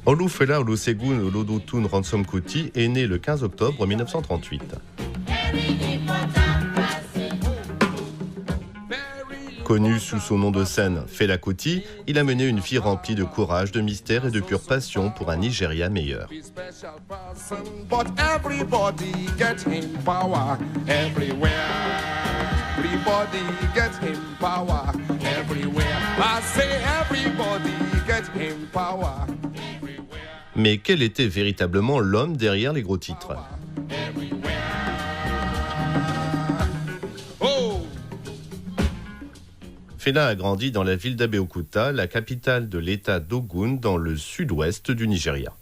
Olufela Olusegun Olodotun Ransom Kuti est né le 15 octobre 1938. Connu sous son nom de scène Fela Kuti, il a mené une vie remplie de courage, de mystère et de pure passion pour un Nigeria meilleur. Mais quel était véritablement l'homme derrière les gros titres ? Fela a grandi dans la ville d'Abeokuta, la capitale de l'État d'Ogun, dans le sud-ouest du Nigeria.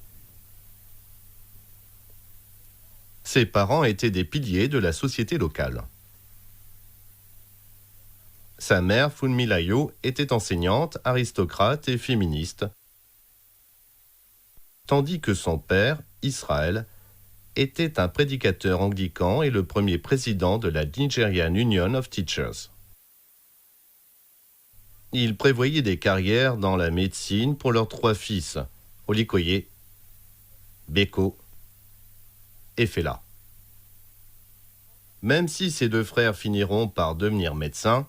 Ses parents étaient des piliers de la société locale. Sa mère, Funmilayo, était enseignante, aristocrate et féministe, tandis que son père, Israel, était un prédicateur anglican et le premier président de la Nigerian Union of Teachers. Il prévoyait des carrières dans la médecine pour leurs 3 fils, Olikoye, Beko et Fela. Même si ses 2 frères finiront par devenir médecins,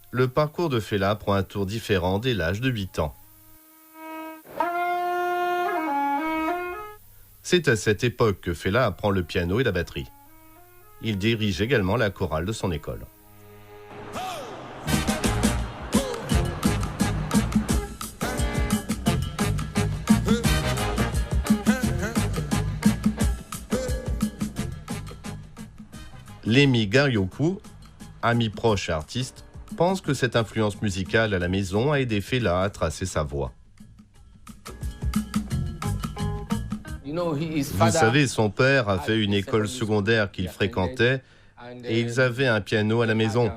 le parcours de Fela prend un tour différent dès l'âge de 8 ans. C'est à cette époque que Fela apprend le piano et la batterie. Il dirige également la chorale de son école. Lemi Garyoku, ami proche et artiste, pense que cette influence musicale à la maison a aidé Fela à tracer sa voie. Vous savez, son père a fait une école secondaire qu'il fréquentait et ils avaient un piano à la maison.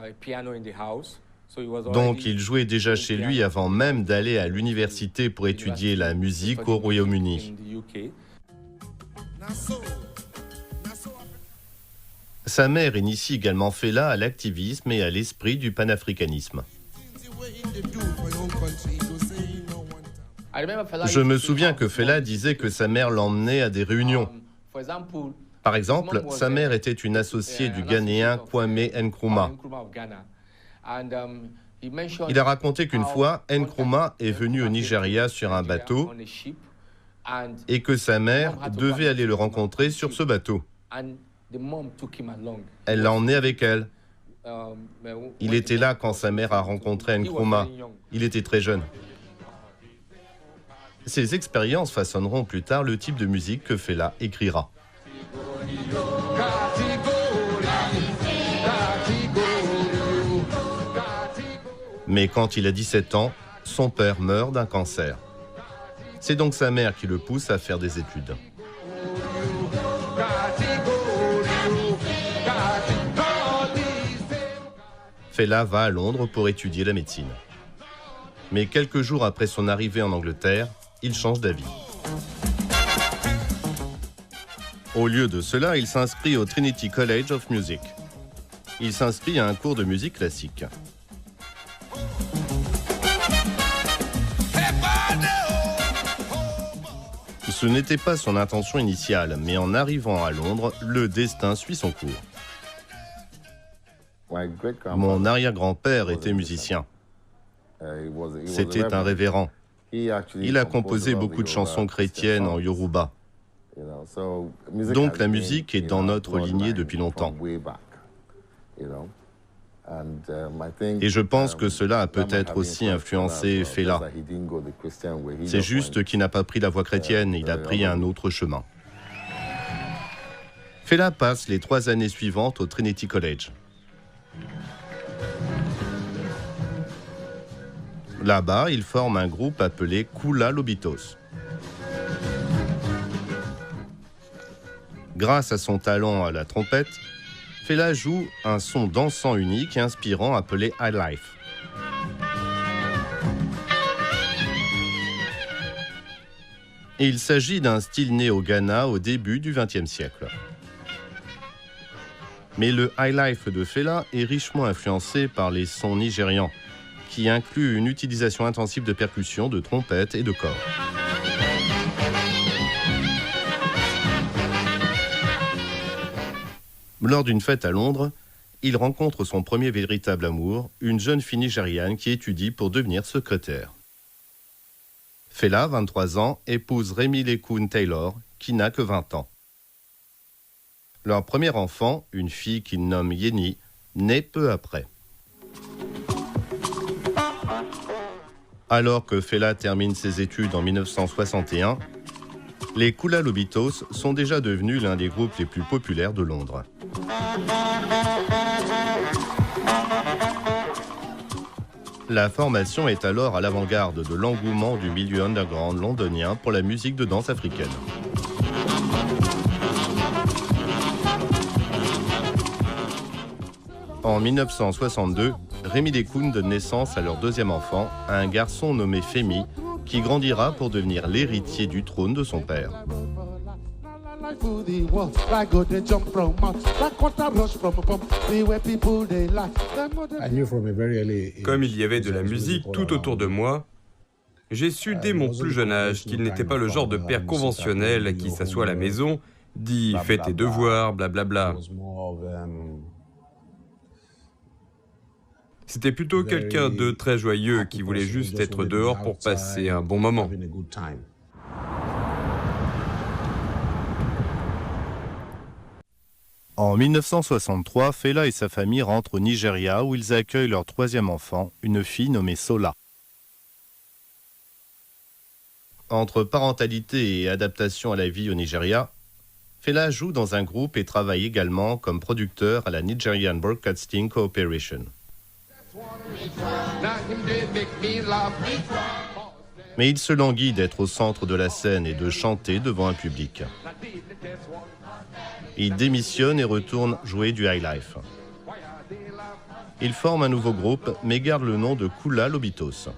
Donc il jouait déjà chez lui avant même d'aller à l'université pour étudier la musique au Royaume-Uni. Sa mère initie également Fela à l'activisme et à l'esprit du panafricanisme. Je me souviens que Fela disait que sa mère l'emmenait à des réunions. Par exemple, sa mère était une associée du Ghanéen Kwame Nkrumah. Il a raconté qu'une fois, Nkrumah est venu au Nigeria sur un bateau et que sa mère devait aller le rencontrer sur ce bateau. Elle l'a emmené avec elle. Il était là quand sa mère a rencontré Nkrumah. Il était très jeune. Ces expériences façonneront plus tard le type de musique que Fela écrira. Mais quand il a 17 ans, son père meurt d'un cancer. C'est donc sa mère qui le pousse à faire des études. Fela va à Londres pour étudier la médecine. Mais quelques jours après son arrivée en Angleterre, il change d'avis. Au lieu de cela, il s'inscrit au Trinity College of Music. Il s'inscrit à un cours de musique classique. Ce n'était pas son intention initiale, mais en arrivant à Londres, le destin suit son cours. Mon arrière-grand-père était musicien. C'était un révérend. Il a composé beaucoup de chansons chrétiennes en Yoruba. Donc la musique est dans notre lignée depuis longtemps. Et je pense que cela a peut-être aussi influencé Fela. C'est juste qu'il n'a pas pris la voie chrétienne, il a pris un autre chemin. Fela passe les 3 années suivantes au Trinity College. Là-bas, il forme un groupe appelé Kula Lobitos. Grâce à son talent à la trompette, Fela joue un son dansant unique et inspirant appelé highlife. Il s'agit d'un style né au Ghana au début du XXe siècle. Mais le highlife de Fela est richement influencé par les sons nigérians, qui inclut une utilisation intensive de percussions, de trompettes et de cordes. Lors d'une fête à Londres, il rencontre son premier véritable amour, une jeune fille nigériane qui étudie pour devenir secrétaire. Fela, 23 ans, épouse Remi Lekun Taylor, qui n'a que 20 ans. Leur premier enfant, une fille qu'il nomme Yeni, naît peu après. Alors que Fela termine ses études en 1961, les Kula Lobitos sont déjà devenus l'un des groupes les plus populaires de Londres. La formation est alors à l'avant-garde de l'engouement du milieu underground londonien pour la musique de danse africaine. En 1962, Remi Lekun donne naissance à leur deuxième enfant, un garçon nommé Femi, qui grandira pour devenir l'héritier du trône de son père. Comme il y avait de la musique tout autour de moi, j'ai su dès mon plus jeune âge qu'il n'était pas le genre de père conventionnel qui s'assoit à la maison, dit « fais tes devoirs, blablabla ». C'était plutôt quelqu'un de très joyeux qui voulait juste être dehors pour passer un bon moment. En 1963, Fela et sa famille rentrent au Nigeria où ils accueillent leur troisième enfant, une fille nommée Sola. Entre parentalité et adaptation à la vie au Nigeria, Fela joue dans un groupe et travaille également comme producteur à la Nigerian Broadcasting Corporation. Mais il se languit d'être au centre de la scène et de chanter devant un public. Il démissionne et retourne jouer du highlife. Il forme un nouveau groupe, mais garde le nom de Kula Lobitos.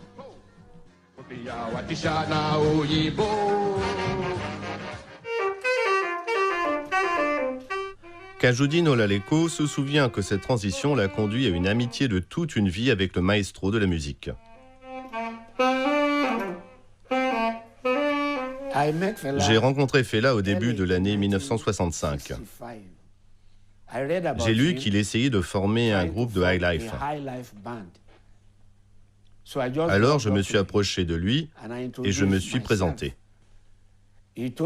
Kajudeen Olaleko se souvient que cette transition l'a conduit à une amitié de toute une vie avec le maestro de la musique. J'ai rencontré Fela au début de l'année 1965. J'ai lu qu'il essayait de former un groupe de highlife. Alors je me suis approché de lui et je me suis présenté.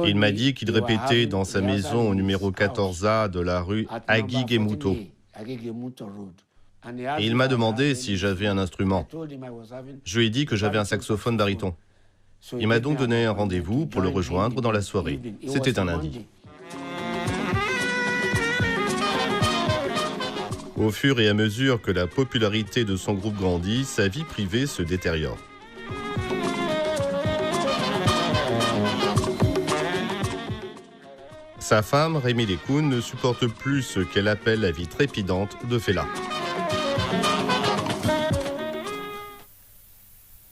Il m'a dit qu'il répétait dans sa maison au numéro 14A de la rue Agigemuto. Et il m'a demandé si j'avais un instrument. Je lui ai dit que j'avais un saxophone baryton. Il m'a donc donné un rendez-vous pour le rejoindre dans la soirée. C'était un lundi. Au fur et à mesure que la popularité de son groupe grandit, sa vie privée se détériore. Sa femme, Remi Lekun, ne supporte plus ce qu'elle appelle la vie trépidante de Fela.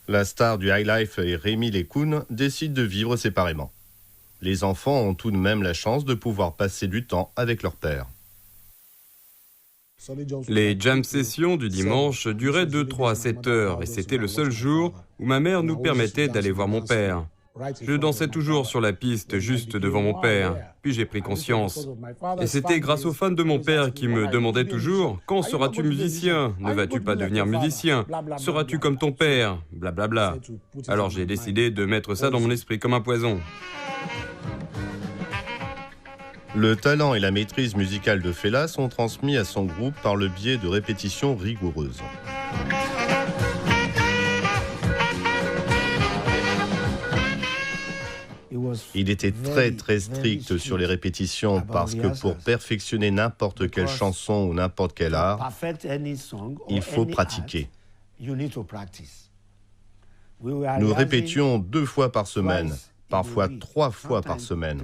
La star du highlife et Remi Lekun décident de vivre séparément. Les enfants ont tout de même la chance de pouvoir passer du temps avec leur père. Les jam sessions du dimanche duraient de 3 à 7 heures et c'était le seul jour où ma mère nous permettait d'aller voir mon père. Je dansais toujours sur la piste juste devant mon père, puis j'ai pris conscience. Et c'était grâce aux fans de mon père qui me demandaient toujours « Quand seras-tu musicien? Ne vas-tu pas devenir musicien? Seras-tu comme ton père ?» Blablabla. Alors j'ai décidé de mettre ça dans mon esprit comme un poison. Le talent et la maîtrise musicale de Fela sont transmis à son groupe par le biais de répétitions rigoureuses. Il était très strict sur les répétitions parce que pour perfectionner n'importe quelle chanson ou n'importe quel art, il faut pratiquer. Nous répétions 2 fois par semaine, parfois 3 fois par semaine,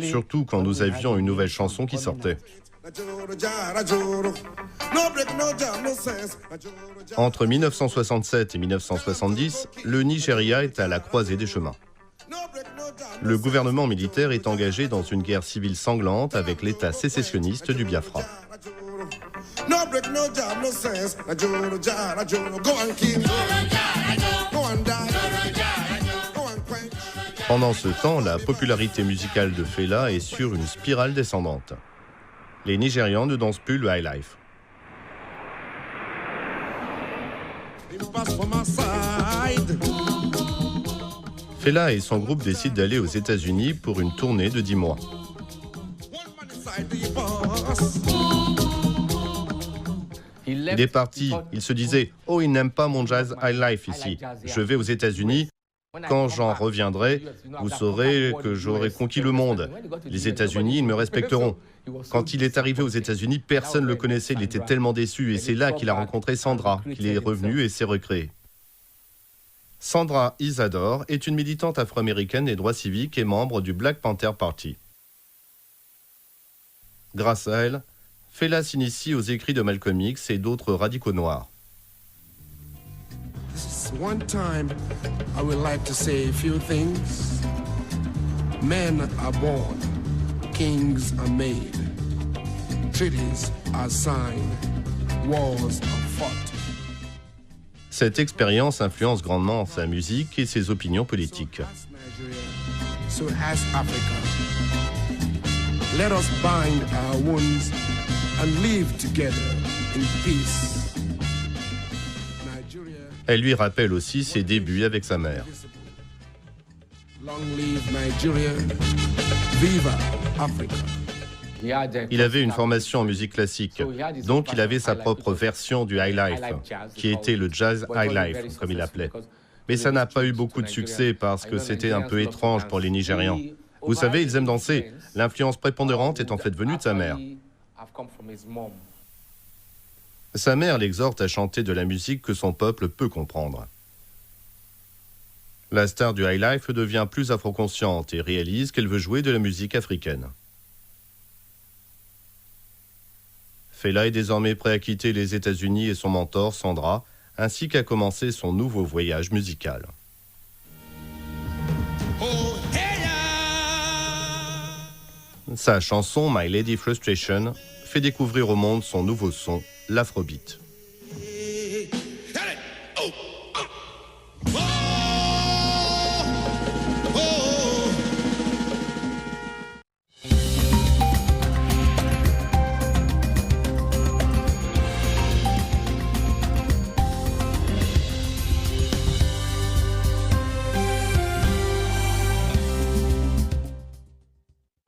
surtout quand nous avions une nouvelle chanson qui sortait. Entre 1967 et 1970, le Nigeria est à la croisée des chemins. Le gouvernement militaire est engagé dans une guerre civile sanglante avec l'État sécessionniste du Biafra. No break, no job, no sense. Na Joro, Jara, Joro, go and kill. Go and die. Go and quench. Pendant ce temps, la popularité musicale de Fela est sur une spirale descendante. Les Nigérians ne dansent plus le high life. Fela et son groupe décident d'aller aux États-Unis pour une tournée de 10 mois. Il est parti, il se disait « Oh, ils n'aiment pas mon jazz high life ici. Je vais aux États-Unis. Quand j'en reviendrai, vous saurez que j'aurai conquis le monde. Les États-Unis, ils me respecteront. » Quand il est arrivé aux États-Unis, personne ne le connaissait, il était tellement déçu. Et c'est là qu'il a rencontré Sandra, qu'il est revenu et s'est recréé. Sandra Isadore est une militante afro-américaine des droits civiques et membre du Black Panther Party. Grâce à elle, Fela s'initie aux écrits de Malcolm X et d'autres radicaux noirs. One time, I would like to say a few things. Men are born, kings are made, treaties are signed, wars are fought. Cette expérience influence grandement sa musique et ses opinions politiques. So has Africa. Let us bind our wounds and live together in peace. Elle lui rappelle aussi ses débuts avec sa mère. Long live Nigeria. Viva Africa. Il avait une formation en musique classique, donc il avait sa propre version du high life, qui était le jazz high life, comme il l'appelait. Mais ça n'a pas eu beaucoup de succès parce que c'était un peu étrange pour les Nigérians. Vous savez, ils aiment danser. L'influence prépondérante est en fait venue de sa mère. Sa mère l'exhorte à chanter de la musique que son peuple peut comprendre. La star du high life devient plus afro-consciente et réalise qu'elle veut jouer de la musique africaine. Fela est désormais prêt à quitter les États-Unis et son mentor, Sandra, ainsi qu'à commencer son nouveau voyage musical. Sa chanson « My Lady Frustration » fait découvrir au monde son nouveau son, l'afrobeat.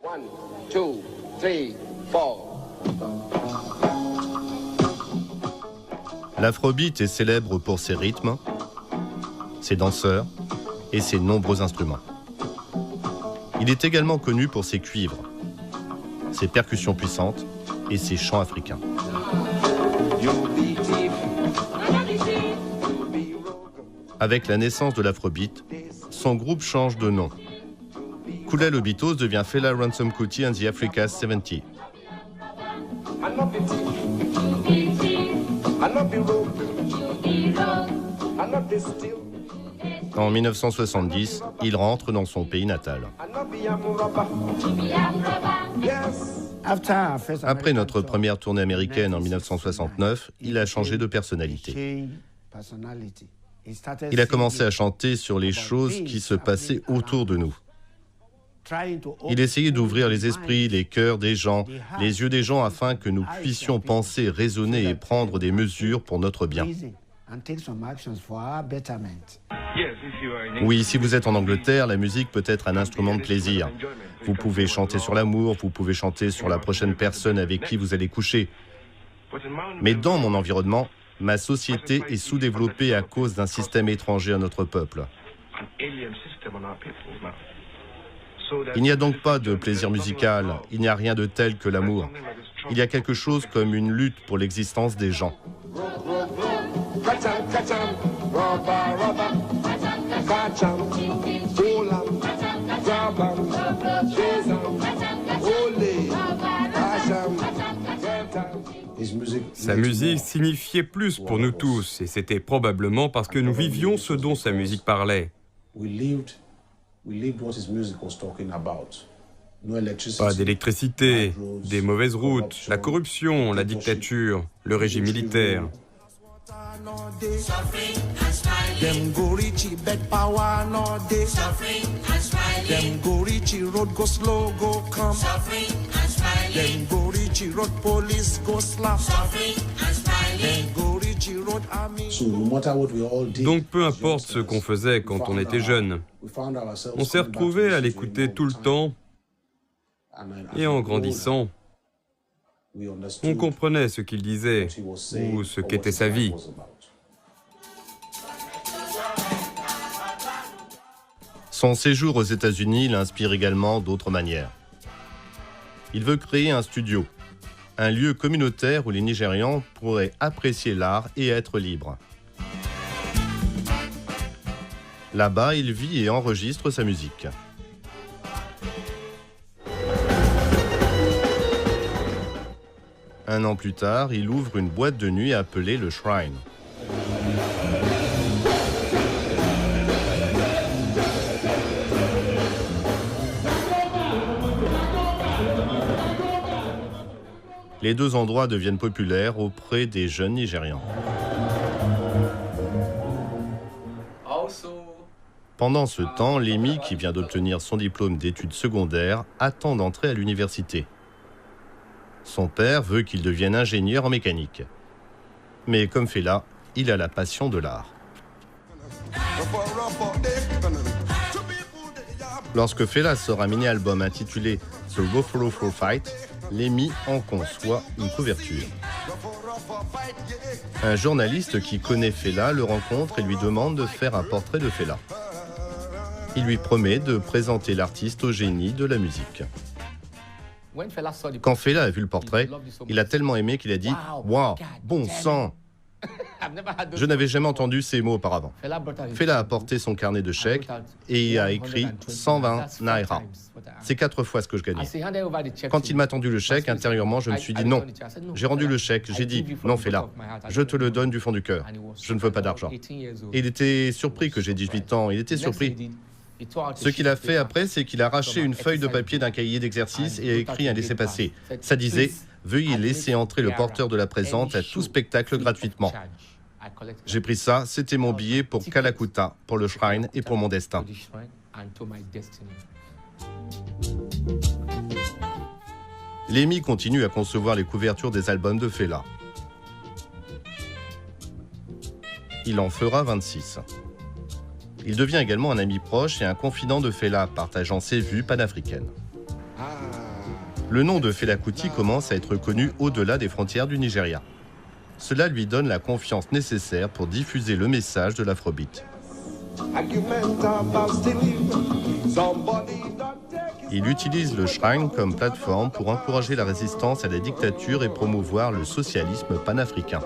One, two, three, four. L'afrobeat est célèbre pour ses rythmes, ses danseurs et ses nombreux instruments. Il est également connu pour ses cuivres, ses percussions puissantes et ses chants africains. Avec la naissance de l'afrobeat, son groupe change de nom. Kula Lobitos devient Fela Ransom Kuti and the Africa 70. En 1970, il rentre dans son pays natal. Après notre première tournée américaine en 1969, il a changé de personnalité. Il a commencé à chanter sur les choses qui se passaient autour de nous. Il essayait d'ouvrir les esprits, les cœurs des gens, les yeux des gens afin que nous puissions penser, raisonner et prendre des mesures pour notre bien. Oui, si vous êtes en Angleterre, la musique peut être un instrument de plaisir. Vous pouvez chanter sur l'amour, vous pouvez chanter sur la prochaine personne avec qui vous allez coucher. Mais dans mon environnement, ma société est sous-développée à cause d'un système étranger à notre peuple. Il n'y a donc pas de plaisir musical, il n'y a rien de tel que l'amour. Il y a quelque chose comme une lutte pour l'existence des gens. Sa musique signifiait plus pour nous tous, et c'était probablement parce que nous vivions ce dont sa musique parlait. Pas d'électricité, des mauvaises routes, la corruption, la dictature, le régime militaire. Them go reach bed power no day. Them go reach road go slow go come. Them go reach road police go slap. Them go reach road army. Donc peu importe ce qu'on faisait quand on était jeune, on s'est retrouvés à l'écouter tout le temps et en grandissant, on comprenait ce qu'il disait ou ce qu'était sa vie. Son séjour aux États-Unis l'inspire également d'autres manières. Il veut créer un studio, un lieu communautaire où les Nigérians pourraient apprécier l'art et être libres. Là-bas, il vit et enregistre sa musique. Un an plus tard, il ouvre une boîte de nuit appelée le Shrine. Les deux endroits deviennent populaires auprès des jeunes Nigérians. Pendant ce temps, Lémi, qui vient d'obtenir son diplôme d'études secondaires, attend d'entrer à l'université. Son père veut qu'il devienne ingénieur en mécanique. Mais comme Fela, il a la passion de l'art. Lorsque Fela sort un mini-album intitulé The Buffalo Flow Fight, Lémi en conçoit une couverture. Un journaliste qui connaît Fela le rencontre et lui demande de faire un portrait de Fela. Il lui promet de présenter l'artiste au génie de la musique. Quand Fela a vu le portrait, il a tellement aimé qu'il a dit « Wow, bon sang !» Je n'avais jamais entendu ces mots auparavant. Fela a apporté son carnet de chèques et y a écrit 120 naira. C'est 4 fois ce que je gagnais. Quand il m'a tendu le chèque, intérieurement, je me suis dit non. J'ai rendu le chèque, j'ai dit non Fela, je te le donne du fond du cœur. Je ne veux pas d'argent. Et il était surpris que j'ai 18 ans, il était surpris. Ce qu'il a fait après, c'est qu'il a arraché une feuille de papier d'un cahier d'exercice et a écrit un laissez-passer. Ça disait « Veuillez laisser entrer le porteur de la présente à tout spectacle gratuitement ». J'ai pris ça, c'était mon billet pour Kalakuta, pour le Shrine et pour mon destin. Lémi continue à concevoir les couvertures des albums de Fela. Il en fera 26. Il devient également un ami proche et un confident de Fela, partageant ses vues panafricaines. Le nom de Fela Kuti commence à être connu au-delà des frontières du Nigeria. Cela lui donne la confiance nécessaire pour diffuser le message de l'afrobeat. Il utilise le Shrine comme plateforme pour encourager la résistance à la dictature et promouvoir le socialisme panafricain.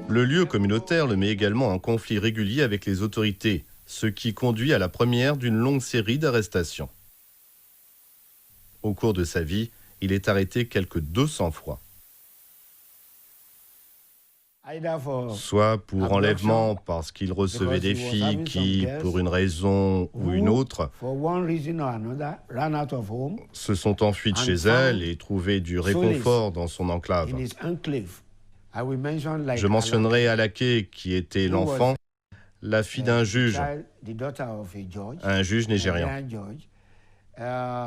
Le lieu communautaire le met également en conflit régulier avec les autorités, ce qui conduit à la première d'une longue série d'arrestations. Au cours de sa vie, il est arrêté quelques 200 fois. Soit pour enlèvement parce qu'il recevait des filles qui, pour une raison ou une autre, se sont enfuies de chez elles et trouvaient du réconfort dans son enclave. Je mentionnerai Alake qui était l'enfant, la fille d'un juge, un juge nigérian.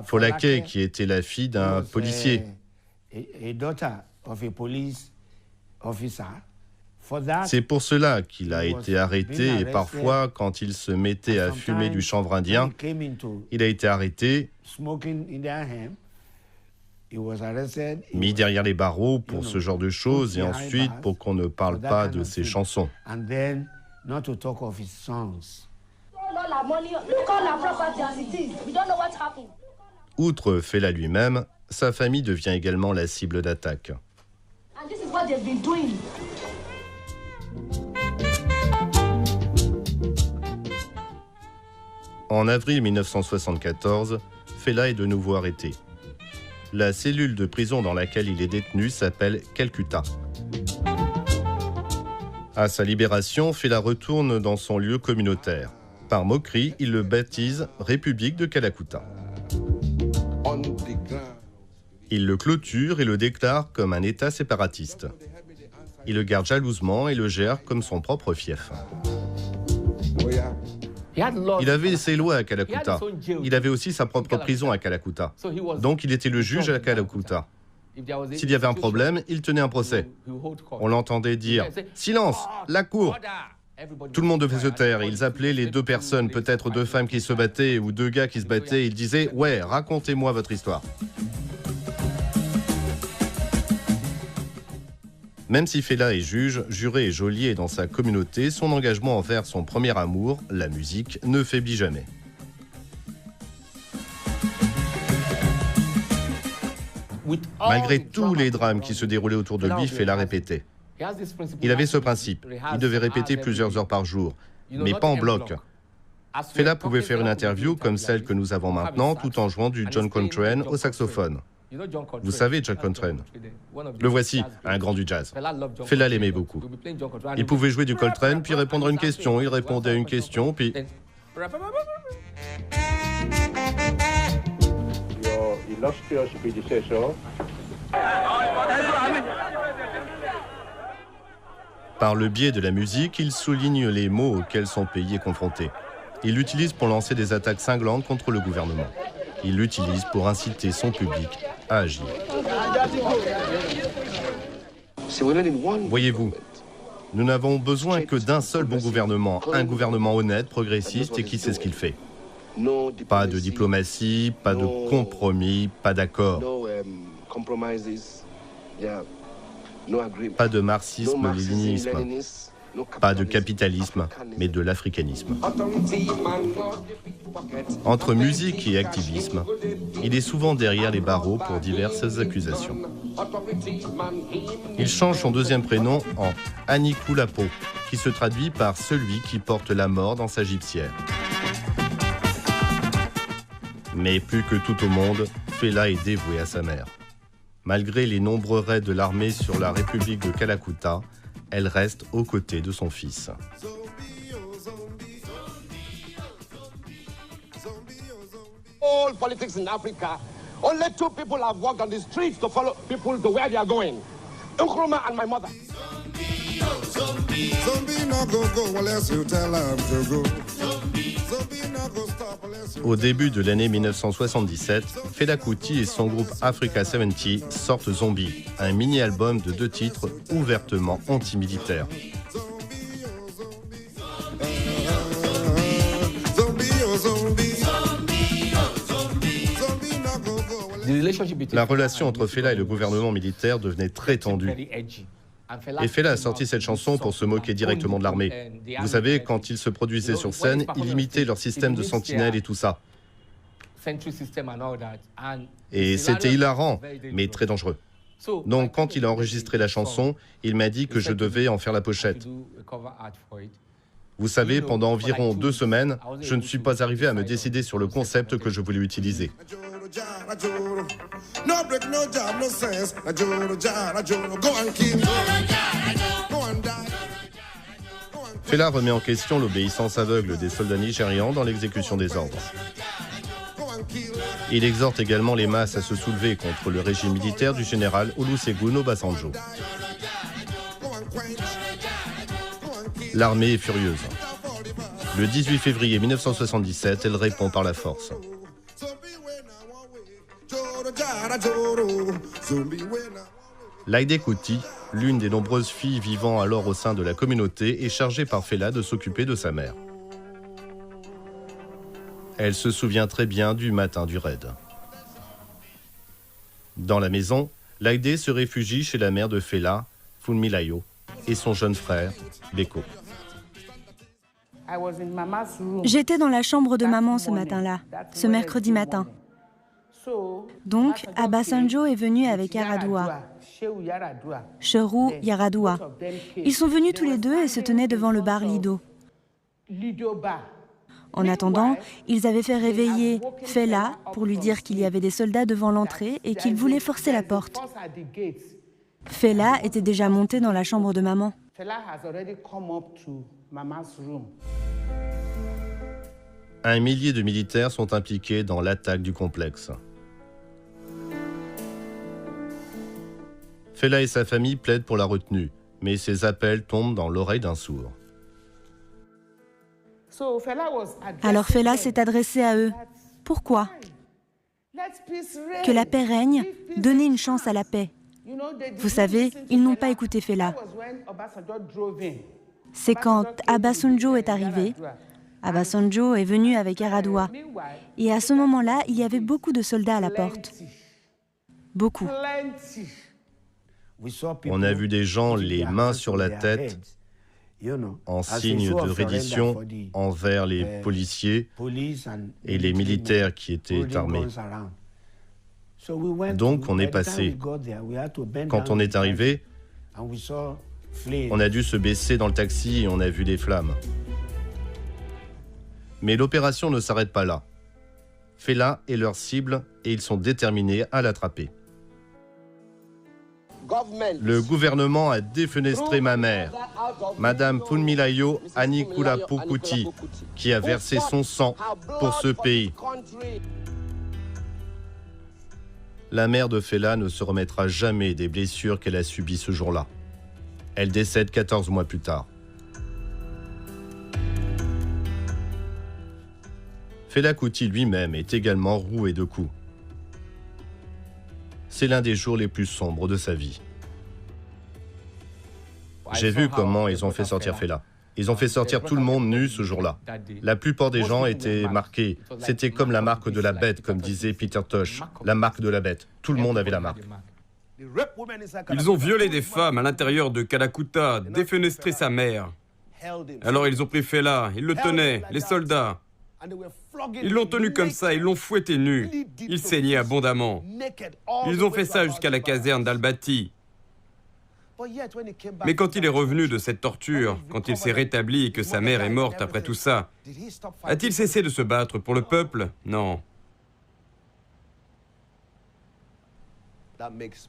Folake qui était la fille d'un policier. C'est pour cela qu'il a été arrêté et parfois, quand il se mettait à fumer du chanvre indien, il a été arrêté, mis derrière les barreaux pour ce genre de choses et ensuite pour qu'on ne parle pas de ses chansons. Outre Fela lui-même, sa famille devient également la cible d'attaques. En avril 1974, Fela est de nouveau arrêté. La cellule de prison dans laquelle il est détenu s'appelle Calcutta. À sa libération, Fela retourne dans son lieu communautaire. Par moquerie, il le baptise République de Kalakuta. Il le clôture et le déclare comme un État séparatiste. Il le garde jalousement et le gère comme son propre fief. Il avait ses lois à Kalakuta. Il avait aussi sa propre prison à Kalakuta. Donc il était le juge à Kalakuta. S'il y avait un problème, il tenait un procès. On l'entendait dire « Silence, la cour !» Tout le monde devait se taire. Ils appelaient les deux personnes, peut-être deux femmes qui se battaient ou deux gars qui se battaient. Ils disaient « Ouais, racontez-moi votre histoire ». Même si Fela est juge, juré et geôlier dans sa communauté, son engagement envers son premier amour, la musique, ne faiblit jamais. Malgré tous les drames qui se déroulaient autour de lui, Fela répétait. Il avait ce principe, il devait répéter plusieurs heures par jour, mais pas en bloc. Fela pouvait faire une interview comme celle que nous avons maintenant, tout en jouant du John Coltrane au saxophone. Vous savez John Coltrane? Le voici, un grand du jazz. Fela l'aimait beaucoup. Il pouvait jouer du Coltrane, puis répondre à une question. Il répondait à une question, puis... Par le biais de la musique, il souligne les maux auxquels son pays est confronté. Il l'utilise pour lancer des attaques cinglantes contre le gouvernement. Il l'utilise pour inciter son public à agir. Voyez-vous, nous n'avons besoin que d'un seul bon gouvernement, un gouvernement honnête, progressiste et qui sait ce qu'il fait. Pas de diplomatie, pas de compromis, pas d'accord. Pas de marxisme-léninisme, pas de capitalisme, mais de l'africanisme. Entre musique et activisme, il est souvent derrière les barreaux pour diverses accusations. Il change son deuxième prénom en Anikulapo, qui se traduit par celui qui porte la mort dans sa gibecière. Mais plus que tout au monde, Fela est dévoué à sa mère. Malgré les nombreux raids de l'armée sur la République de Kalakuta, elle reste aux côtés de son fils. All politics in Africa, only two people have walked on the streets to follow people to where they are going. Nkrumah and my mother. Au début de l'année 1977, Fela Kuti et son groupe Africa 70 sortent Zombie, un mini-album de 2 titres ouvertement antimilitaires. La relation entre Fela et le gouvernement militaire devenait très tendue. Et Fela a sorti cette chanson pour se moquer directement de l'armée. Vous savez, quand il se produisait sur scène, il imitait leur système de sentinelle et tout ça. Et c'était hilarant, mais très dangereux. Donc quand il a enregistré la chanson, il m'a dit que je devais en faire la pochette. Vous savez, pendant environ 2 semaines, je ne suis pas arrivé à me décider sur le concept que je voulais utiliser. Fela remet en question l'obéissance aveugle des soldats nigérians dans l'exécution des ordres. Il exhorte également les masses à se soulever contre le régime militaire du général Olusegun Obasanjo. L'armée est furieuse. Le 18 février 1977, elle répond par la force. Laïdé Kuti, l'une des nombreuses filles vivant alors au sein de la communauté, est chargée par Fela de s'occuper de sa mère. Elle se souvient très bien du matin du raid. Dans la maison, Laïdé se réfugie chez la mère de Fela, Funmilayo, et son jeune frère, Beko. J'étais dans la chambre de maman ce matin-là, ce mercredi matin. Donc, Obasanjo est venu avec Yar'Adua, Shehu Yar'Adua. Ils sont venus tous les deux et se tenaient devant le bar Lido. En attendant, ils avaient fait réveiller Fela pour lui dire qu'il y avait des soldats devant l'entrée et qu'ils voulaient forcer la porte. Fela était déjà monté dans la chambre de maman. Un millier de militaires sont impliqués dans l'attaque du complexe. Fela et sa famille plaident pour la retenue, mais ses appels tombent dans l'oreille d'un sourd. Alors Fela s'est adressé à eux. Pourquoi? Que la paix règne, donnez une chance à la paix. Vous savez, ils n'ont pas écouté Fela. C'est quand Obasanjo est arrivé. Obasanjo est venu avec Yar'Adua. Et à ce moment-là, il y avait beaucoup de soldats à la porte. Beaucoup. On a vu des gens les mains sur la tête en signe de reddition envers les policiers et les militaires qui étaient armés. Donc on est passé. Quand on est arrivé, on a dû se baisser dans le taxi et on a vu des flammes. Mais l'opération ne s'arrête pas là. Fela est leur cible et ils sont déterminés à l'attraper. Le gouvernement a défenestré ma mère, Madame Funmilayo Anikulapo-Kuti, qui a versé son sang pour ce pays. La mère de Fela ne se remettra jamais des blessures qu'elle a subies ce jour-là. Elle décède 14 mois plus tard. Fela Kuti lui-même est également roué de coups. C'est l'un des jours les plus sombres de sa vie. J'ai vu comment ils ont fait sortir Fela. Ils ont fait sortir tout le monde nu ce jour-là. La plupart des gens étaient marqués. C'était comme la marque de la bête, comme disait Peter Tosh. La marque de la bête. Tout le monde avait la marque. Ils ont violé des femmes à l'intérieur de Kalakuta, défenestré sa mère. Alors ils ont pris Fela, ils le tenaient, les soldats. Ils l'ont tenu comme ça, ils l'ont fouetté nu. Il saignait abondamment. Ils ont fait ça jusqu'à la caserne d'Al-Bati. Mais quand il est revenu de cette torture, quand il s'est rétabli et que sa mère est morte après tout ça, a-t-il cessé de se battre pour le peuple? Non.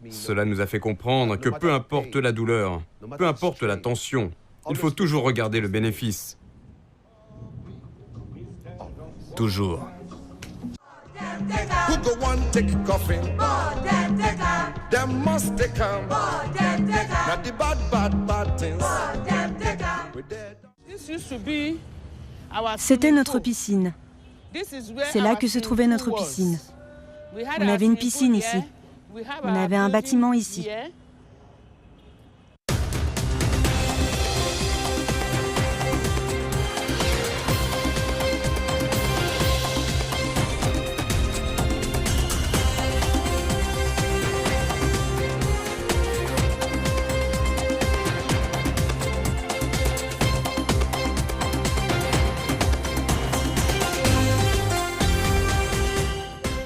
Cela nous a fait comprendre que peu importe la douleur, peu importe la tension, il faut toujours regarder le bénéfice. Toujours. C'était notre piscine. C'est là que se trouvait notre piscine. On avait une piscine ici. On avait un bâtiment ici.